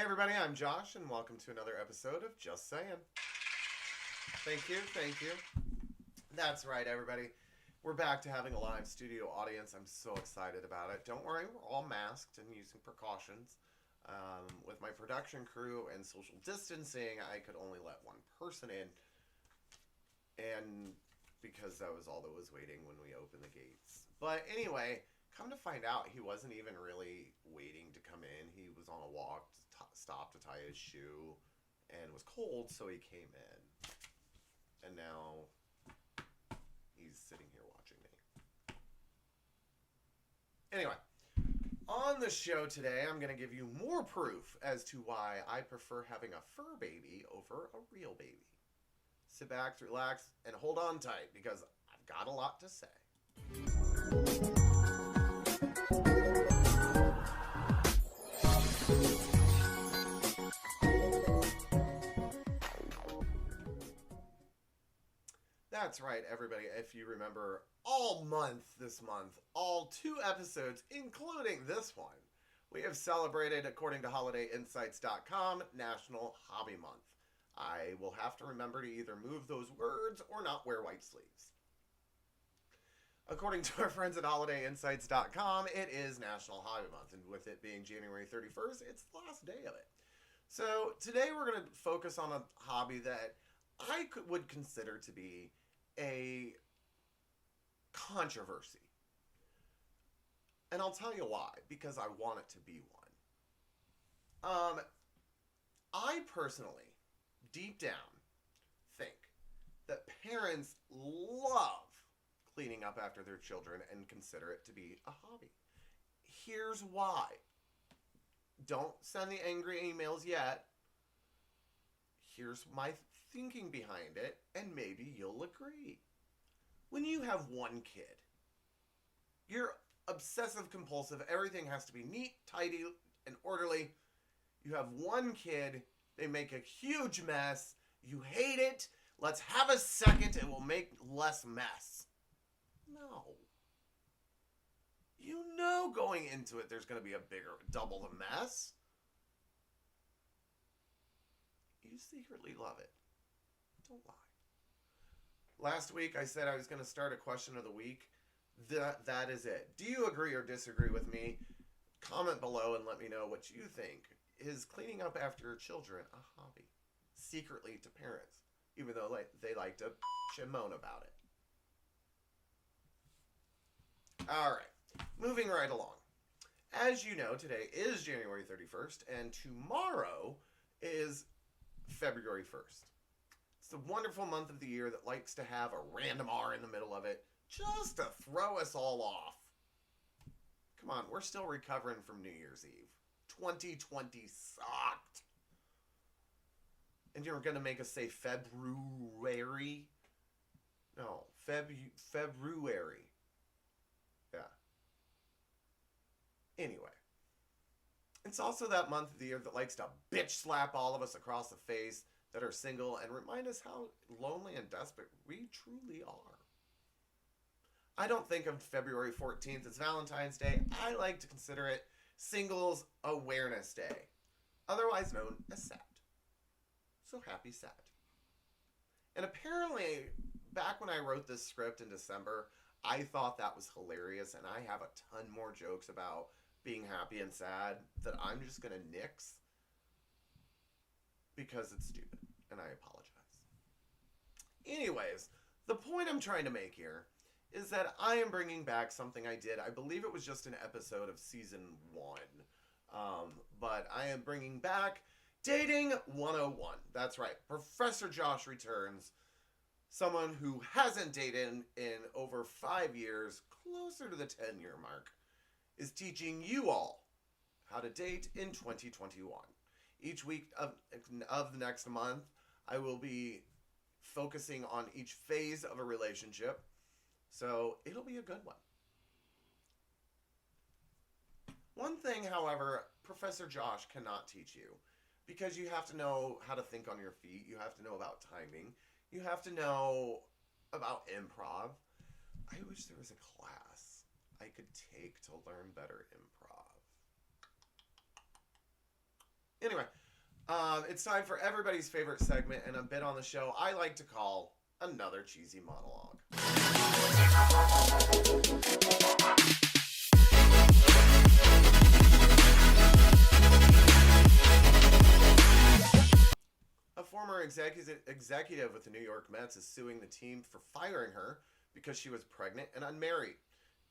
Hey everybody, I'm Josh, and welcome to another episode of Just Saying. Thank you. That's right, everybody. We're back to having a live studio audience. I'm so excited about it. Don't worry, we're all masked and using precautions. With my production crew and social distancing, I could only let one person in, and because that was all that was waiting when we opened the gates. But anyway, come to find out, he wasn't even really waiting to come in. He was on a walk, stopped to tie his shoe, and was cold, so he came in. And now he's sitting here watching me. Anyway, on the show today, I'm going to give you more proof as to why I prefer having a fur baby over a real baby. Sit back, relax, and hold on tight because I've got a lot to say. That's right, everybody. If you remember, all month this month, all 2 episodes, including this one, we have celebrated, according to HolidayInsights.com, National Hobby Month. I will have to remember to either move those words or not wear white sleeves. According to our friends at HolidayInsights.com, it is National Hobby Month, and with it being January 31st, it's the last day of it. So today we're going to focus on a hobby that I would consider to be a controversy. And I'll tell you why, because I want it to be one. I personally, deep down, think that parents love cleaning up after their children and consider it to be a hobby. Here's why. Don't send the angry emails yet. Here's my thinking behind it, and maybe you'll agree. When you have one kid, you're obsessive compulsive. Everything has to be neat, tidy, and orderly. You have one kid, they make a huge mess. You hate it. Let's have a second, it will make less mess. No. You know going into it there's going to be a bigger, double the mess. You secretly love it. Don't lie. Last week I said I was going to start a question of the week. That is it. Do you agree or disagree with me? Comment below and let me know what you think. Is cleaning up after your children a hobby? Secretly to parents, even though they like to and moan about it. Alright, moving right along. As you know, today is January 31st, and tomorrow is February 1st. It's the wonderful month of the year that likes to have a random R in the middle of it, just to throw us all off. Come on, we're still recovering from New Year's Eve. 2020 sucked. And you're going to make us say February? No, February. Yeah. Anyway. It's also that month of the year that likes to bitch slap all of us across the face that are single and remind us how lonely and desperate we truly are. I don't think of February 14th as Valentine's Day. I like to consider it Singles Awareness Day, otherwise known as SAD. So happy SAD. And apparently, back when I wrote this script in December, I thought that was hilarious, and I have a ton more jokes about being happy and sad that I'm just going to nix because it's stupid, and I apologize. Anyways, the point I'm trying to make here is that I am bringing back something I did. I believe it was just an episode of season 1. But I am bringing back Dating 101. That's right. Professor Josh returns. Someone who hasn't dated in over 5 years, closer to the 10-year mark, is teaching you all how to date in 2021. Each week of the next month, I will be focusing on each phase of a relationship. So it'll be a good one. One thing, however, Professor Josh cannot teach you, because you have to know how to think on your feet, you have to know about timing, you have to know about improv. I wish there was a class I could take to learn better improv. Anyway, it's time for everybody's favorite segment and a bit on the show I like to call Another Cheesy Monologue. A former executive with the New York Mets is suing the team for firing her because she was pregnant and unmarried.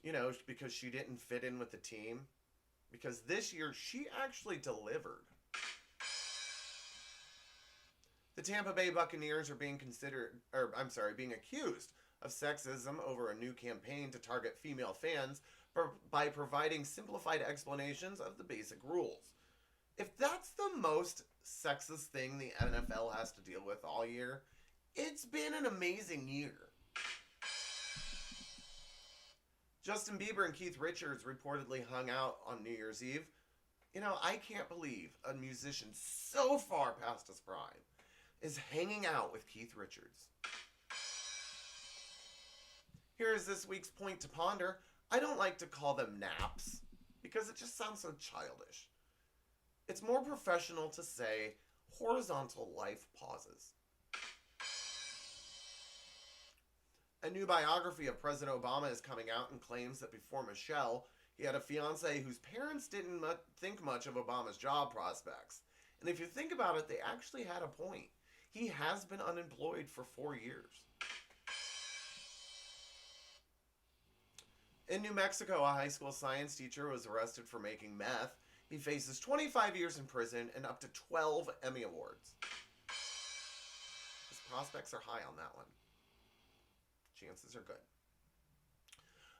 You know, because she didn't fit in with the team. Because this year she actually delivered. The Tampa Bay Buccaneers are being accused of sexism over a new campaign to target female fans by providing simplified explanations of the basic rules. If that's the most sexist thing the NFL has to deal with all year, it's been an amazing year. Justin Bieber and Keith Richards reportedly hung out on New Year's Eve. You know, I can't believe a musician so far past his prime is hanging out with Keith Richards. Here is this week's point to ponder. I don't like to call them naps because it just sounds so childish. It's more professional to say horizontal life pauses. A new biography of President Obama is coming out and claims that before Michelle, he had a fiancée whose parents didn't think much of Obama's job prospects. And if you think about it, they actually had a point. He has been unemployed for 4 years. In New Mexico, a high school science teacher was arrested for making meth. He faces 25 years in prison and up to 12 Emmy Awards. His prospects are high on that one. Chances are good.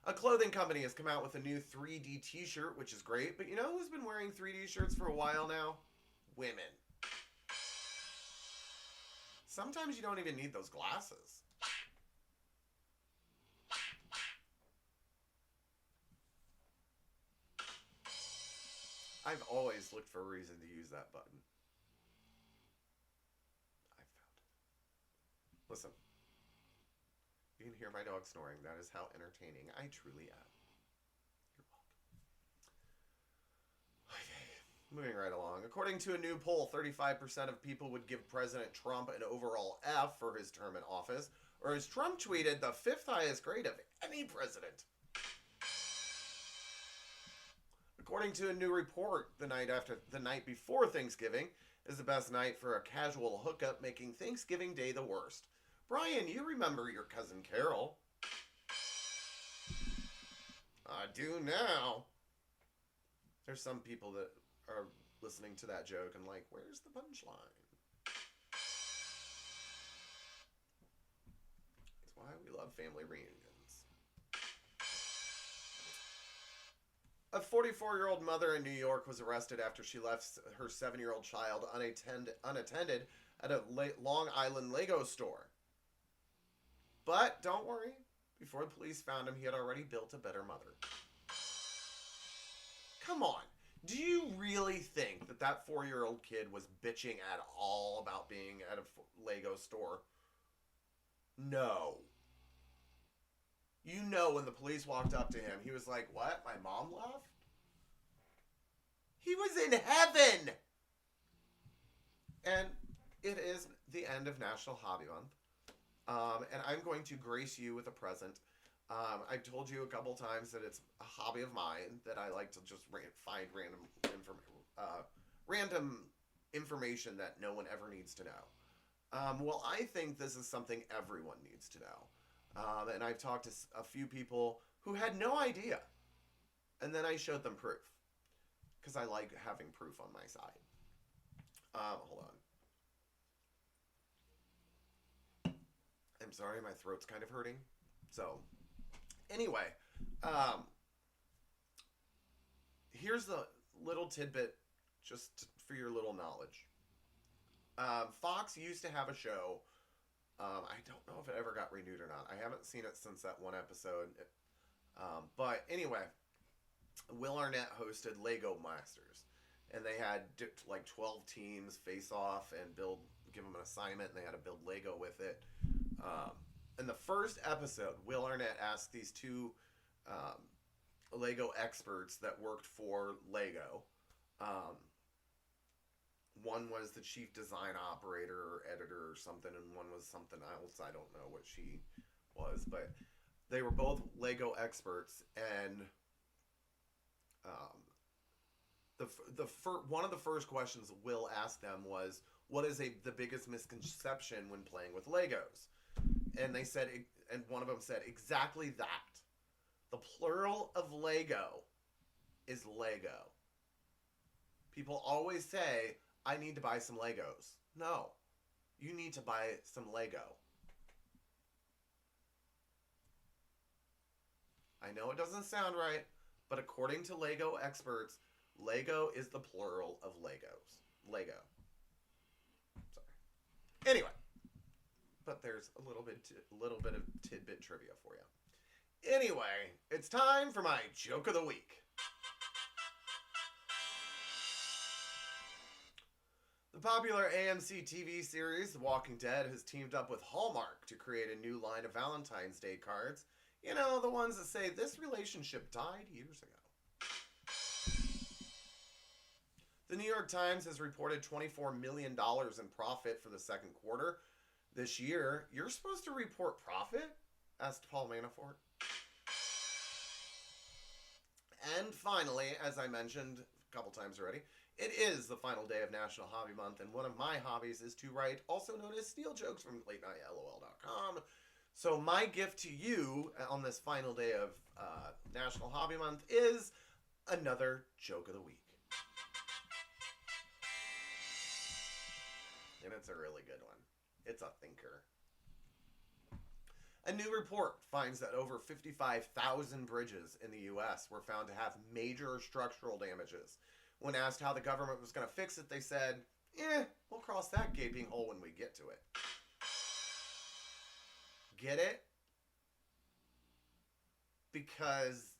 A clothing company has come out with a new 3D t-shirt, which is great. But you know who's been wearing 3D shirts for a while now? Women. Sometimes you don't even need those glasses. I've always looked for a reason to use that button. I found it. Listen. You can hear my dog snoring. That is how entertaining I truly am. You're welcome. Okay, moving right along. According to a new poll, 35% of people would give President Trump an overall F for his term in office, or as Trump tweeted, the 5th highest grade of any president. According to a new report, the night before Thanksgiving is the best night for a casual hookup, making Thanksgiving Day the worst. Brian, you remember your cousin Carol. I do now. There's some people that are listening to that joke and like, where's the punchline? That's why we love family reunions. A 44-year-old mother in New York was arrested after she left her 7-year-old child unattended at a Long Island Lego store. But don't worry, before the police found him, he had already built a better mother. Come on, do you really think that that 4-year-old kid was bitching at all about being at a Lego store? No. You know, when the police walked up to him, he was like, what? My mom left? He was in heaven! And it is the end of National Hobby Month. And I'm going to grace you with a present. I've told you a couple times that it's a hobby of mine, that I like to just find random information that no one ever needs to know. Well, I think this is something everyone needs to know. And I've talked to a few people who had no idea. And then I showed them proof. Because I like having proof on my side. Hold on. I'm sorry, my throat's kind of hurting. So, anyway, here's the little tidbit just for your little knowledge. Fox used to have a show. I don't know if it ever got renewed or not. I haven't seen it since that one episode. But anyway, Will Arnett hosted Lego Masters. And they had like 12 teams face off and give them an assignment, and they had to build Lego with it. In the first episode, Will Arnett asked these two Lego experts that worked for Lego one was the chief design operator or editor or something, and one was something else. I don't know what she was, but they were both Lego experts, and um, one of the first questions Will asked them was, "What is the biggest misconception when playing with Legos?" And they said, and one of them said exactly that. The plural of Lego is Lego. People always say, "I need to buy some Legos." No, you need to buy some Lego. I know it doesn't sound right, but according to Lego experts, Lego is the plural of Legos. Lego. Sorry. Anyway, but there's a little bit of tidbit trivia for you. Anyway, it's time for my joke of the week. The popular AMC TV series The Walking Dead has teamed up with Hallmark to create a new line of Valentine's Day cards. You know, the ones that say, "This relationship died years ago." The New York Times has reported $24 million in profit for the second quarter. This year, you're supposed to report profit? Asked Paul Manafort. And finally, as I mentioned a couple times already, it is the final day of National Hobby Month, and one of my hobbies is to write, also known as steal jokes from LateNightLOL.com. So my gift to you on this final day of National Hobby Month is another joke of the week. And it's a really good one. It's a thinker. A new report finds that over 55,000 bridges in the U.S. were found to have major structural damages. When asked how the government was going to fix it, they said, we'll cross that gaping hole when we get to it. Get it? Because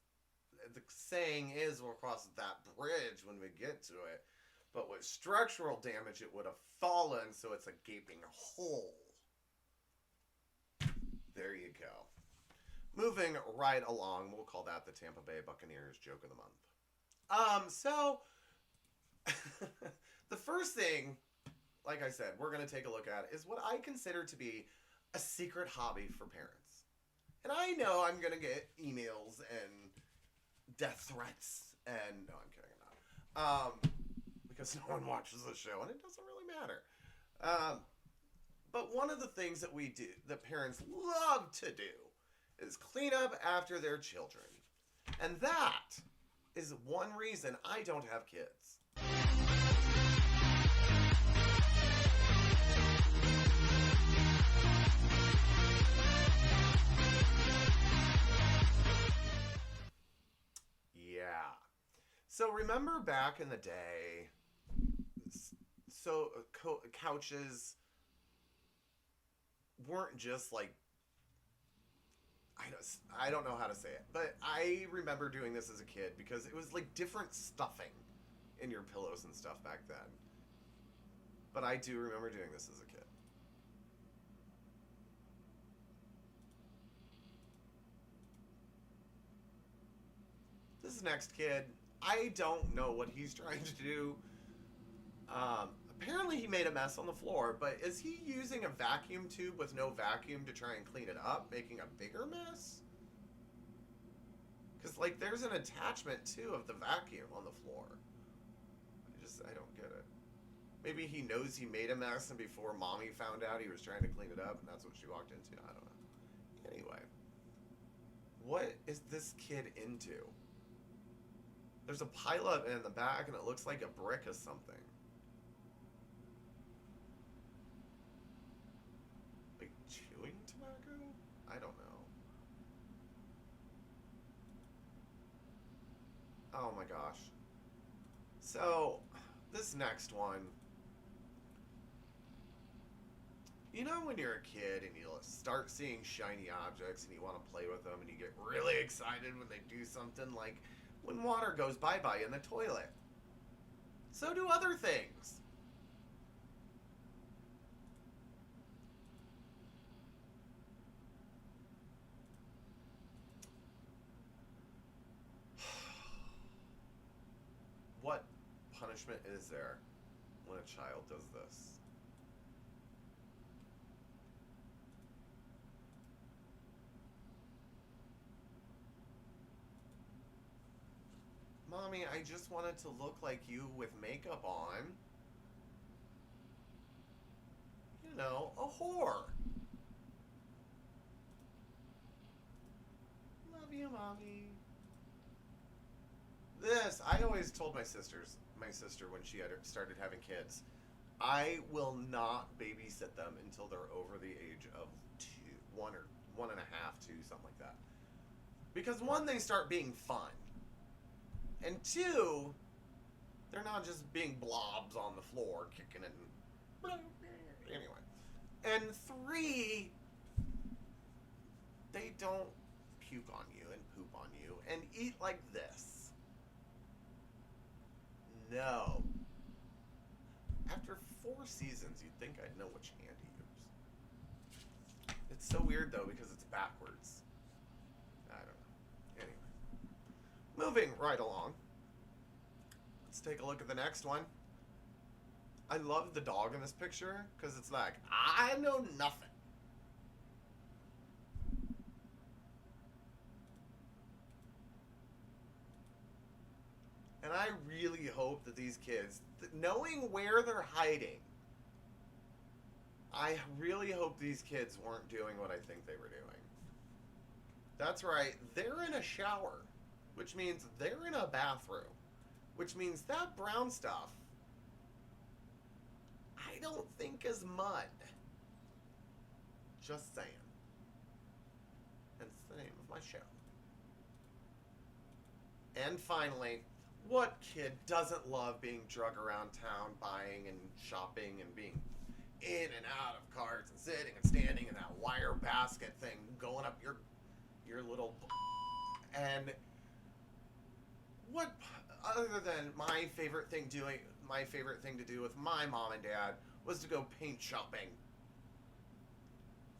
the saying is we'll cross that bridge when we get to it. But with structural damage, it would have fallen, so it's a gaping hole. There you go. Moving right along, we'll call that the Tampa Bay Buccaneers joke of the month. So the first thing, like I said, we're going to take a look at is what I consider to be a secret hobby for parents. And I know I'm going to get emails and death threats, and no, I'm kidding, I'm not. Because no one watches the show, and it doesn't really matter. But one of the things that we do, that parents love to do, is clean up after their children. And that is one reason I don't have kids. Yeah. So remember back in the day, couches weren't just like, I don't know how to say it, but I remember doing this as a kid because it was like different stuffing in your pillows and stuff back then. But I do remember doing this as a kid. This next kid, I don't know what he's trying to do. Apparently he made a mess on the floor, but is he using a vacuum tube with no vacuum to try and clean it up, making a bigger mess? Because, like, there's an attachment, too, of the vacuum on the floor. I don't get it. Maybe he knows he made a mess, and before Mommy found out he was trying to clean it up, and that's what she walked into. I don't know. Anyway. What is this kid into? There's a pileup in the back, and it looks like a brick of something. Like chewing tobacco? I don't know. Oh my gosh. So, this next one. You know when you're a kid and you start seeing shiny objects and you want to play with them and you get really excited when they do something, like when water goes bye-bye in the toilet. So do other things. What punishment is there when a child does this. Mommy, I just wanted to look like you with makeup on. You know, a whore. Love you, Mommy. This, I always told my sister when she started having kids, I will not babysit them until they're over the age of 1 or 1.5, 2, something like that. Because 1, they start being fun. And 2, they're not just being blobs on the floor kicking and anyway. And 3, they don't puke on you and poop on you and eat like this. No. After 4 seasons, you'd think I'd know which hand to use. It's so weird though because it's backwards. I don't know. Anyway. Moving right along. Let's take a look at the next one. I love the dog in this picture because it's like, I know nothing. And I really hope that these kids, knowing where they're hiding, I really hope these kids weren't doing what I think they were doing. That's right, they're in a shower, which means they're in a bathroom, which means that brown stuff, I don't think is mud. Just saying. Hence the name of my show. And finally, what kid doesn't love being drug around town, buying and shopping and being in and out of carts and sitting and standing in that wire basket thing, going up your little... And what, other than my favorite thing to do with my mom and dad was to go paint shopping.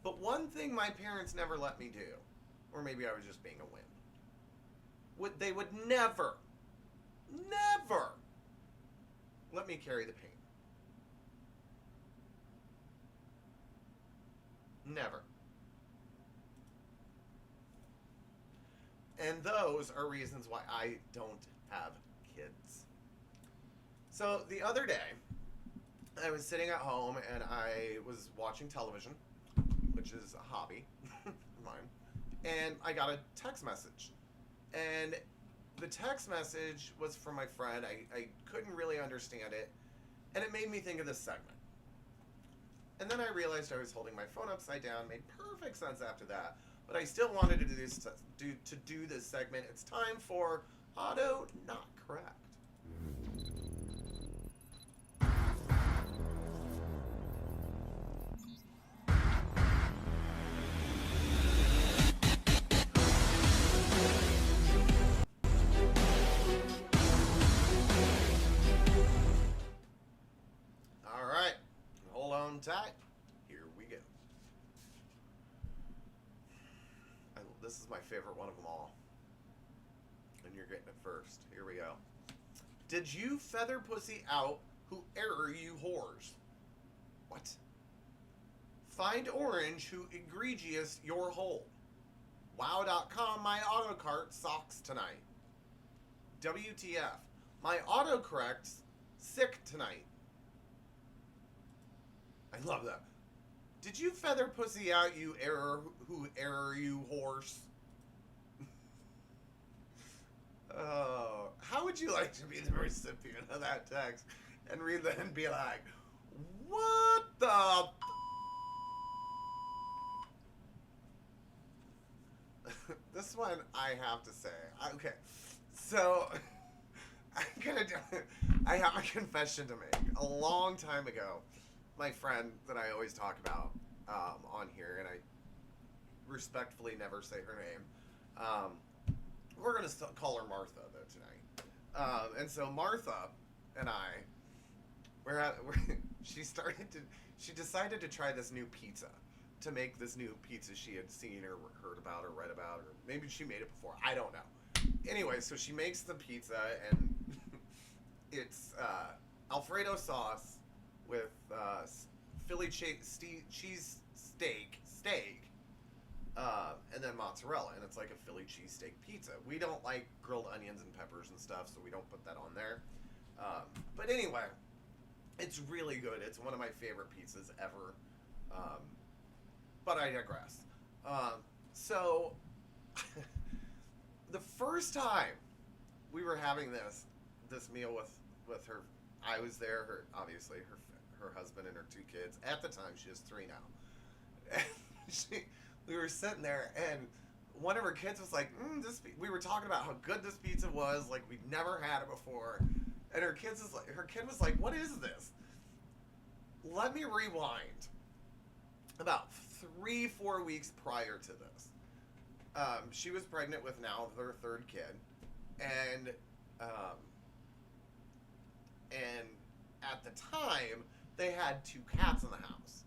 But one thing my parents never let me do, or maybe I was just being a wimp, they would never let me carry the paint. Never. And those are reasons why I don't have kids. So the other day, I was sitting at home and I was watching television, which is a hobby of mine, and I got a text message. And the text message was from my friend. I couldn't really understand it, and it made me think of this segment. And then I realized I was holding my phone upside down. Made perfect sense after that, but I still wanted to do this segment. It's time for Auto Not Correct. Tight. Here we go. This is my favorite one of them all. And you're getting it first. Here we go. Did you feather pussy out who error you whores? What? Find orange who egregious your hole. Wow.com, my autocart socks tonight. WTF, my autocorrect's sick tonight. I love that. Did you feather pussy out, you error you horse? Oh, how would you like to be the recipient of that text and read that and be like, what the This one I have to say. Okay, so I have a confession to make. A long time ago, my friend that I always talk about on here, and I respectfully never say her name. We're going to call her Martha, though, tonight. And so Martha and I, she decided to try this new pizza, to make this new pizza she had seen or heard about or read about, or maybe she made it before. I don't know. Anyway, so she makes the pizza, and it's Alfredo sauce, with Philly cheese steak, and then mozzarella, and it's like a Philly cheesesteak pizza. We don't like grilled onions and peppers and stuff, so we don't put that on there. But anyway, it's really good. It's one of my favorite pizzas ever. But I digress. So, the first time we were having this meal with her, I was there. Obviously her husband and her 2 kids. At the time, she has 3 now. And we were sitting there, and one of her kids was like, we were talking about how good this pizza was, like we'd never had it before. And her kid was like, what is this? Let me rewind. About 3-4 weeks prior to this, she was pregnant with now their 3rd kid, and at the time they had 2 cats in the house,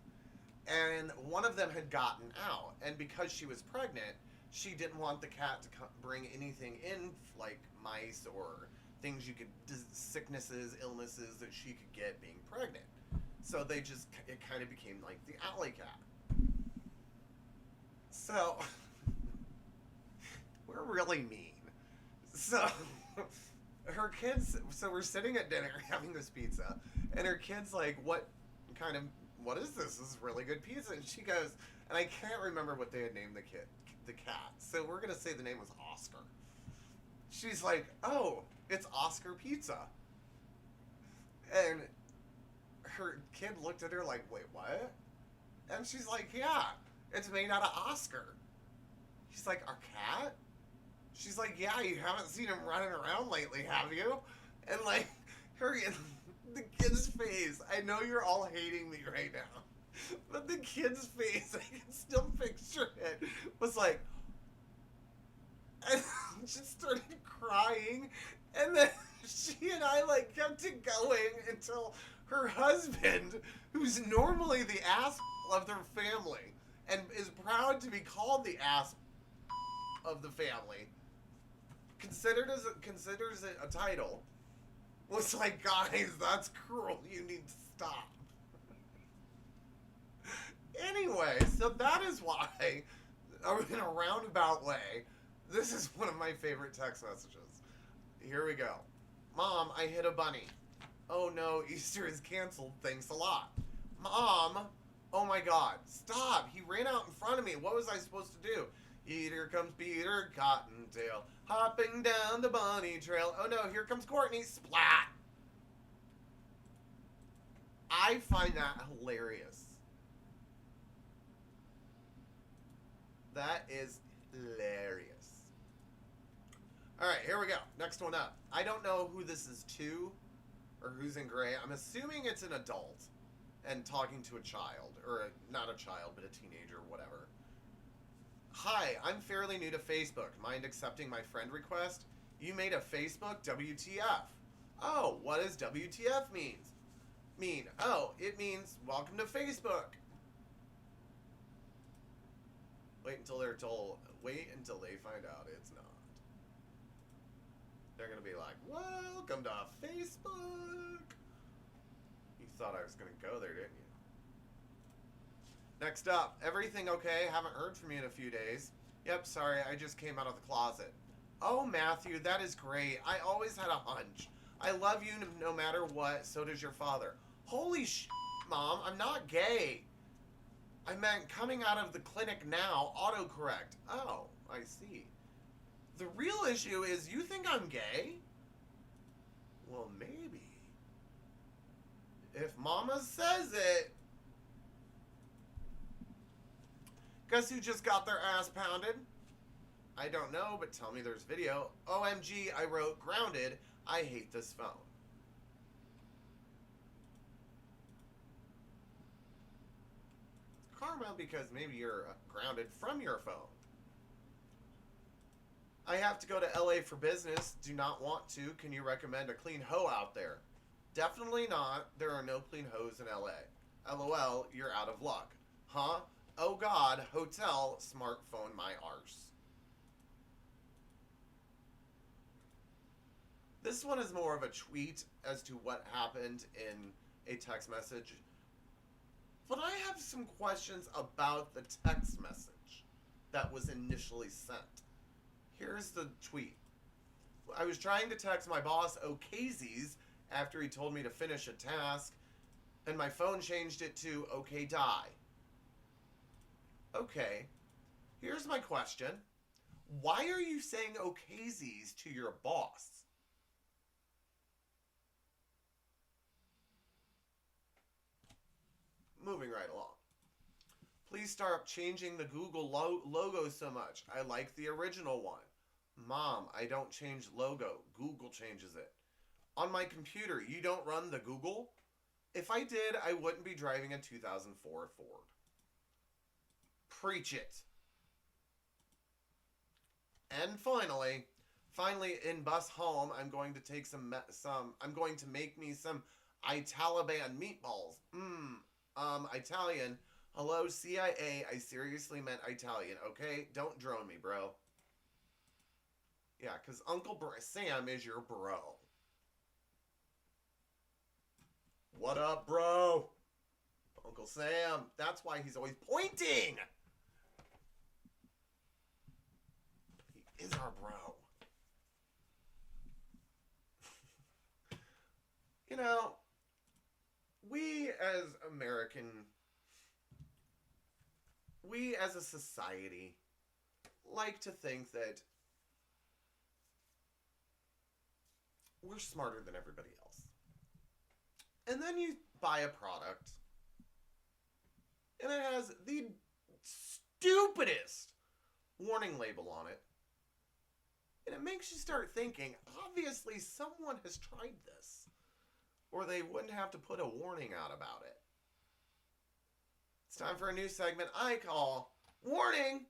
and one of them had gotten out, and because she was pregnant, she didn't want the cat to bring anything in, like mice or things sicknesses, illnesses that she could get being pregnant. So it kind of became like the alley cat. So, we're really mean. So, so we're sitting at dinner having this pizza, and her kid's like, what is this? This is really good pizza. And she goes, and I can't remember what they had named the cat. So we're going to say the name was Oscar. She's like, oh, it's Oscar Pizza. And her kid looked at her like, wait, what? And she's like, yeah, it's made out of Oscar. He's like, our cat? She's like, yeah, you haven't seen him running around lately, have you? And like, the kid's face, I know you're all hating me right now, but the kid's face, I can still picture it, was like, and just started crying, and then she and I like kept it going until her husband, who's normally the ass of their family and is proud to be called the ass of the family, considers it a title, was like, guys, that's cruel, you need to stop. Anyway, so that is why, in a roundabout way, this is one of my favorite text messages. Here we go. Mom, I hit a bunny. Oh no, Easter is canceled, thanks a lot. Mom, oh my god, stop, he ran out in front of me, what was I supposed to do? Here comes Peter Cottontail, hopping down the bunny trail. Oh no, here comes Courtney, splat! I find that hilarious. That is hilarious. Alright, here we go. Next one up. I don't know who this is to, or who's in gray. I'm assuming it's an adult and talking to a child, or not a child, but a teenager, whatever. Hi, I'm fairly new to Facebook. Mind accepting my friend request? You made a Facebook? WTF. Oh, what does WTF mean? Oh, it means welcome to Facebook. Wait until they find out it's not. They're gonna be like, welcome to Facebook. You thought I was gonna go there, didn't you? Next up, everything okay? Haven't heard from you in a few days. Yep, sorry, I just came out of the closet. Oh, Matthew, that is great. I always had a hunch. I love you no matter what, so does your father. Holy shit, Mom, I'm not gay. I meant coming out of the clinic now, autocorrect. Oh, I see. The real issue is you think I'm gay? Well, maybe. If Mama says it. Guess who just got their ass pounded? I don't know, but tell me there's video. OMG, I wrote grounded. I hate this phone. Karma, because maybe you're grounded from your phone. I have to go to LA for business. Do not want to. Can you recommend a clean hoe out there? Definitely not. There are no clean hoes in LA. LOL, you're out of luck. Huh? Oh god, hotel, smartphone, my arse. This one is more of a tweet as to what happened in a text message. But I have some questions about the text message that was initially sent. Here's the tweet. I was trying to text my boss OKZs after he told me to finish a task, and my phone changed it to OK die. Okay, here's my question. Why are you saying OKZs to your boss? Moving right along. Please start changing the Google logo so much. I like the original one. Mom, I don't change logo. Google changes it. On my computer, you don't run the Google? If I did, I wouldn't be driving a 2004 Ford. Preach it. And finally in bus home, I'm going to take I'm going to make me some Italiban meatballs. Italian. Hello, CIA. I seriously meant Italian, okay? Don't drone me, bro. Yeah, because Uncle Sam is your bro. What up, bro? Uncle Sam. That's why he's always pointing. He is our bro. You know, we as a society like to think that we're smarter than everybody else. And then you buy a product and it has the stupidest warning label on it. And it makes you start thinking, obviously someone has tried this, or they wouldn't have to put a warning out about it. It's time for a new segment I call Warning!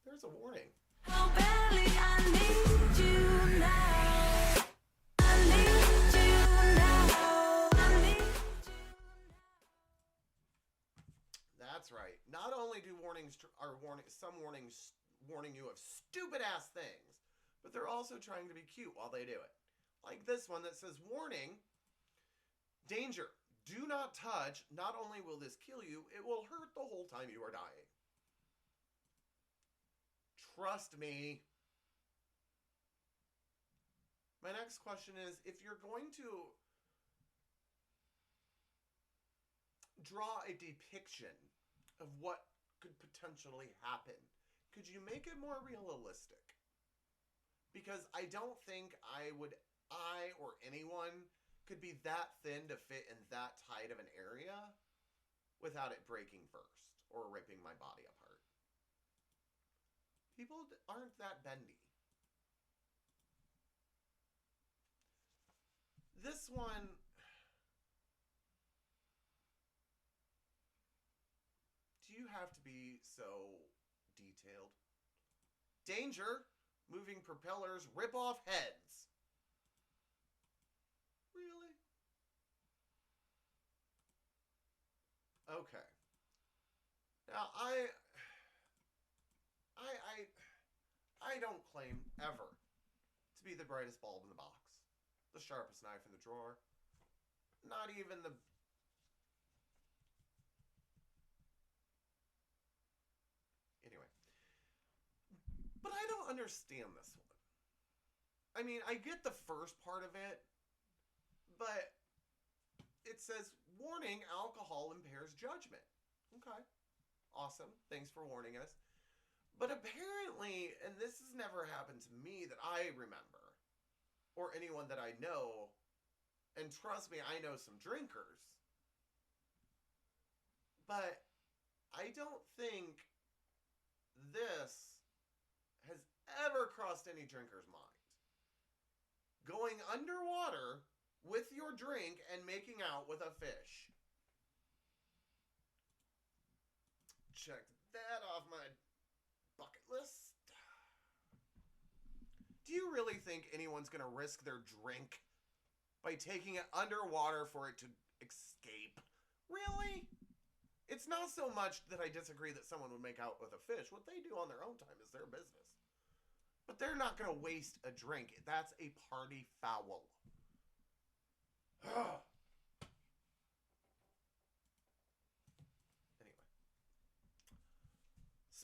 There's a warning. Oh, Belly, I need you now. I need you now. I need you now. That's right. Not only do some warnings warning you of stupid ass things, but they're also trying to be cute while they do it. Like this one that says, warning, danger, do not touch. Not only will this kill you, it will hurt the whole time you are dying. Trust me. My next question is, if you're going to draw a depiction of what could potentially happen, could you make it more realistic? Because I don't think I or anyone could be that thin to fit in that tight of an area without it breaking first or ripping my body apart. People aren't that bendy. This one, do you have to be so detailed? Danger, moving propellers, rip off heads. Really? Okay. Now, I don't claim ever to be the brightest bulb in the box, the sharpest knife in the drawer, not even the... Anyway. But I don't understand this one. I mean, I get the first part of it, but it says, warning, alcohol impairs judgment. Okay. Awesome. Thanks for warning us. But apparently, and this has never happened to me that I remember, or anyone that I know, and trust me, I know some drinkers, but I don't think this has ever crossed any drinker's mind. Going underwater with your drink and making out with a fish. Check that off my bucket list. Do you really think anyone's going to risk their drink by taking it underwater for it to escape? Really? It's not so much that I disagree that someone would make out with a fish. What they do on their own time is their business. But they're not going to waste a drink. That's a party foul.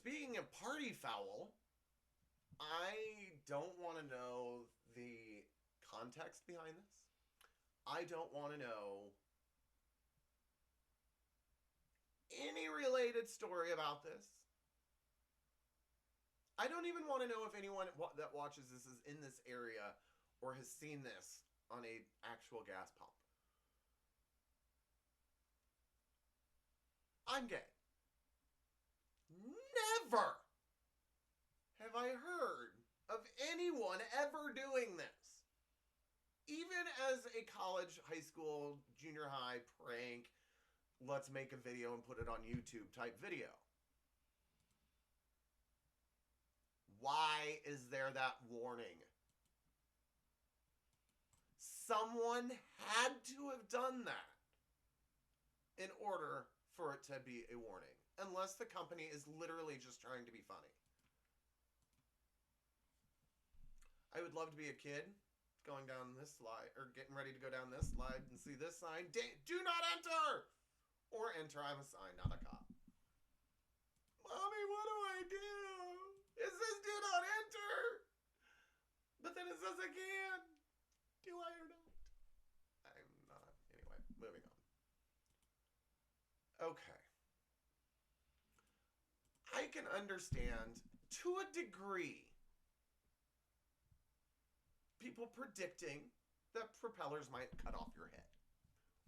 speaking of party foul, I don't want to know the context behind this. I don't want to know any related story about this. I don't even want to know if anyone that watches this is in this area or has seen this on a actual gas pump. I'm gay. Never have I heard of anyone ever doing this. Even as a college, high school, junior high prank, let's make a video and put it on YouTube type video. Why is there that warning? Someone had to have done that in order for it to be a warning. Unless the company is literally just trying to be funny. I would love to be a kid going down this slide, or getting ready to go down this slide and see this sign. Do not enter! Or enter, I'm a sign, not a cop. Mommy, what do I do? It says do not enter! But then it says I can. Do I or not? I'm not. Anyway, moving on. Okay. I can understand, to a degree, people predicting that propellers might cut off your head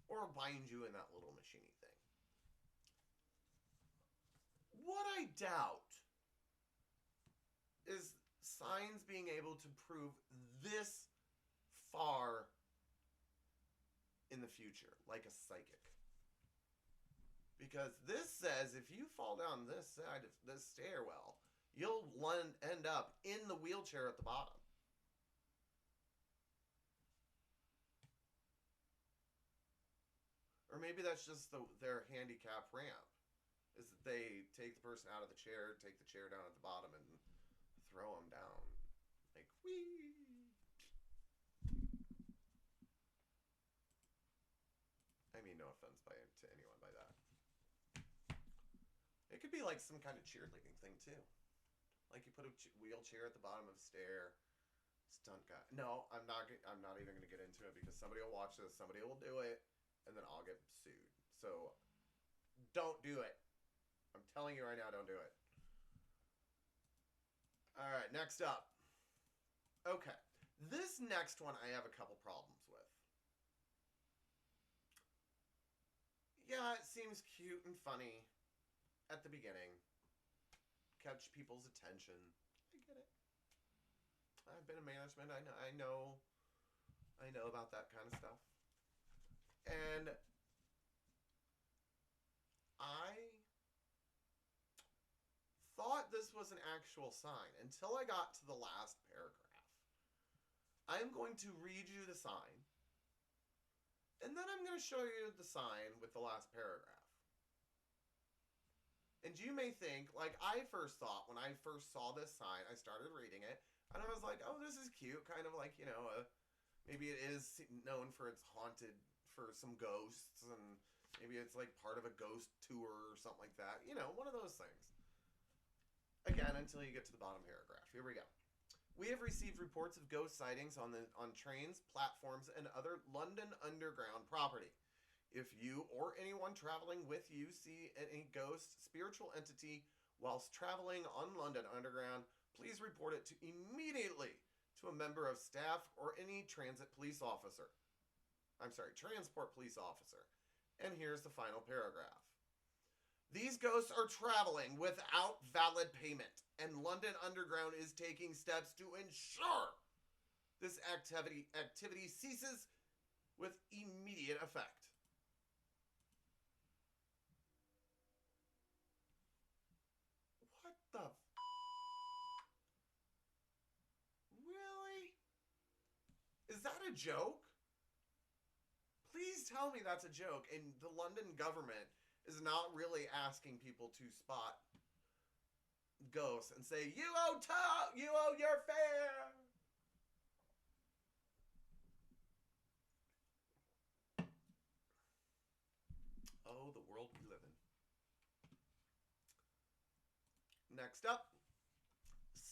or bind you in that little machiney thing. What I doubt is science being able to prove this far in the future, like a psychic. Because this says if you fall down this side of this stairwell, you'll end up in the wheelchair at the bottom. Or maybe that's just their handicap ramp. Is that they take the person out of the chair, take the chair down at the bottom, and throw them down. Like, whee! I mean, no offense to anyone by that. It could be like some kind of cheerleading thing, too. Like you put a wheelchair at the bottom of a stair. Stunt guy. No, I'm not even going to get into it because somebody will watch this, somebody will do it, and then I'll get sued. So, don't do it. I'm telling you right now, don't do it. Alright, next up. Okay. This next one I have a couple problems with. Yeah, it seems cute and funny at the beginning. Catch people's attention. I get it. I've been in management. I know about that kind of stuff. And I thought this was an actual sign until I got to the last paragraph. I'm going to read you the sign, and then I'm going to show you the sign with the last paragraph. And you may think, like I first thought when I first saw this sign, I started reading it, and I was like, oh, this is cute, kind of like, maybe it is known for its haunted, for some ghosts, and maybe it's like part of a ghost tour or something like that. One of those things. Again, until you get to the bottom paragraph. Here we go. We have received reports of ghost sightings on trains, platforms, and other London Underground property. If you or anyone traveling with you see any ghost, spiritual entity whilst traveling on London Underground, please report it immediately to a member of staff or any transport police officer. And here's the final paragraph. These ghosts are traveling without valid payment, and London Underground is taking steps to ensure this activity ceases with immediate effect. What the Really? Is that a joke? Please tell me that's a joke, and the London government is not really asking people to spot ghosts and say, you owe your fare. Oh, the world we live in. Next up,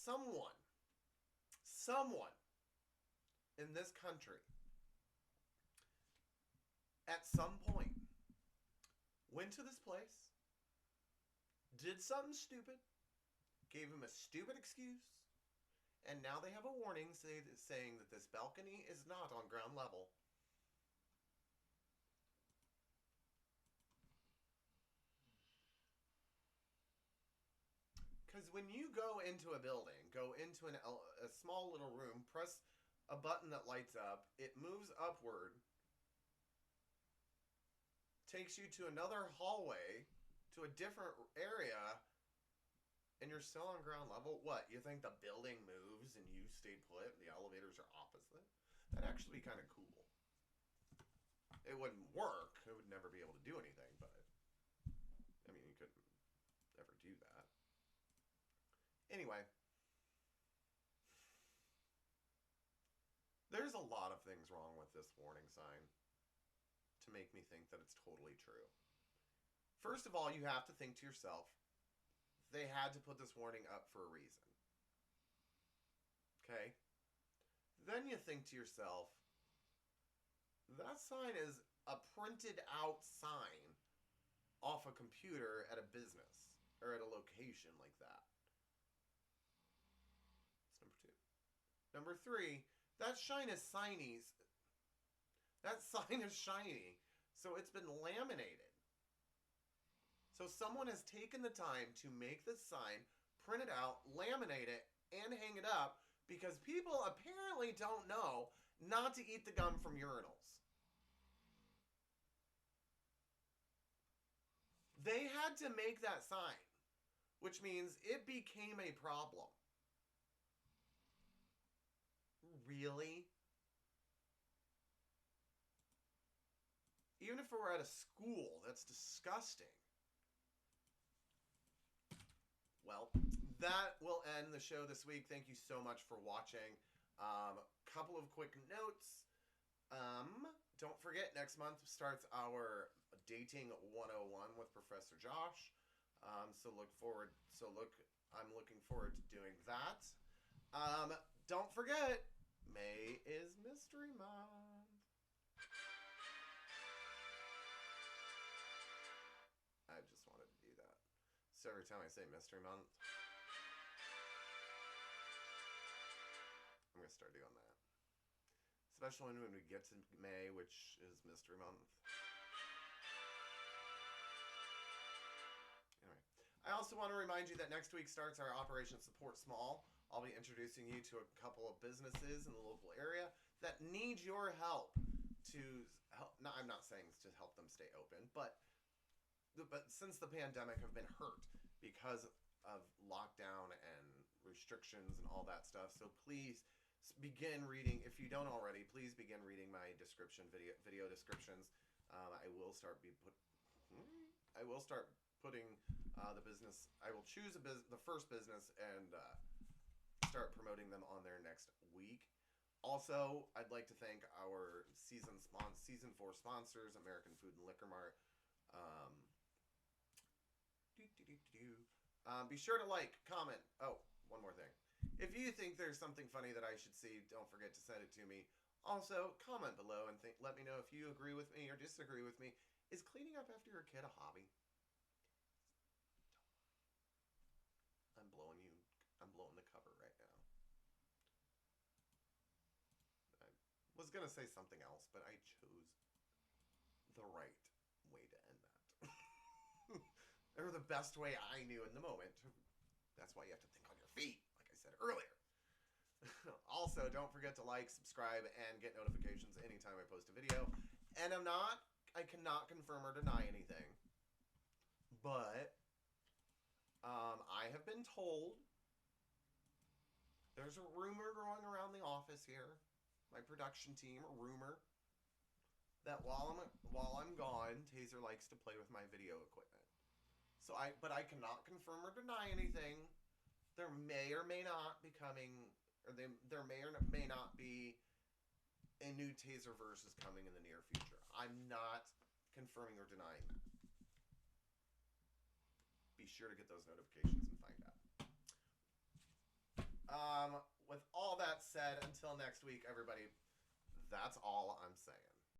someone in this country at some point went to this place, did something stupid, gave him a stupid excuse, and now they have a warning saying that this balcony is not on ground level. Because when you go into a building, go into a small little room, press a button that lights up, it moves upward, takes you to another hallway, to a different area, and you're still on ground level. What, you think the building moves and you stayed put and the elevators are opposite? That'd actually be kind of cool. It wouldn't work. It would never be able to do anything, but I mean, you couldn't ever do that. Anyway, there's a lot of things wrong with this warning sign to make me think that it's totally true. First of all, you have to think to yourself, they had to put this warning up for a reason. Okay? Then you think to yourself, that sign is a printed out sign off a computer at a business or at a location like that. That's number two. Number three, that sign is shiny. That sign is shiny, so it's been laminated. So someone has taken the time to make this sign, print it out, laminate it, and hang it up because people apparently don't know not to eat the gum from urinals. They had to make that sign, which means it became a problem. Really? Even if it were at a school, that's disgusting. Well, that will end the show this week. Thank you so much for watching. Couple of quick notes. Don't forget, next month starts our Dating 101 with Professor Josh. I'm looking forward to doing that. Don't forget, May is Mystery Month. I just wanted to do that. So every time I say Mystery Month, I'm going to start doing that. Especially when we get to May, which is Mystery Month. Anyway, I also want to remind you that next week starts our Operation Support Small. I'll be introducing you to a couple of businesses in the local area that need your help to help. No, I'm not saying to help them stay open, but since the pandemic have been hurt because of lockdown and restrictions and all that stuff. So please begin reading. If you don't already, please begin reading my video descriptions. I will start putting the business. I will choose the first business and start promoting them on there next week. Also, I'd like to thank our season 4 sponsors, American Food and Liquor Mart. Be sure to like, comment. Oh, one more thing. If you think there's something funny that I should see, don't forget to send it to me. Also, comment below and let me know if you agree with me or disagree with me. Is cleaning up after your kid a hobby? I'm blowing the cover right now. I was going to say something else, but I chose the right way to end that. Or the best way I knew in the moment. That's why you have to think on your feet, like I said earlier. Also, don't forget to like, subscribe, and get notifications anytime I post a video. And I cannot confirm or deny anything. But I have been told there's a rumor going around the office here, my production team, a rumor, that while I'm gone, Taser likes to play with my video equipment. But I cannot confirm or deny anything. There may or may not be there may or may not be a new Taserverse is coming in the near future. I'm not confirming or denying that. Be sure to get those notifications and find out. said, until next week, everybody, that's all I'm saying.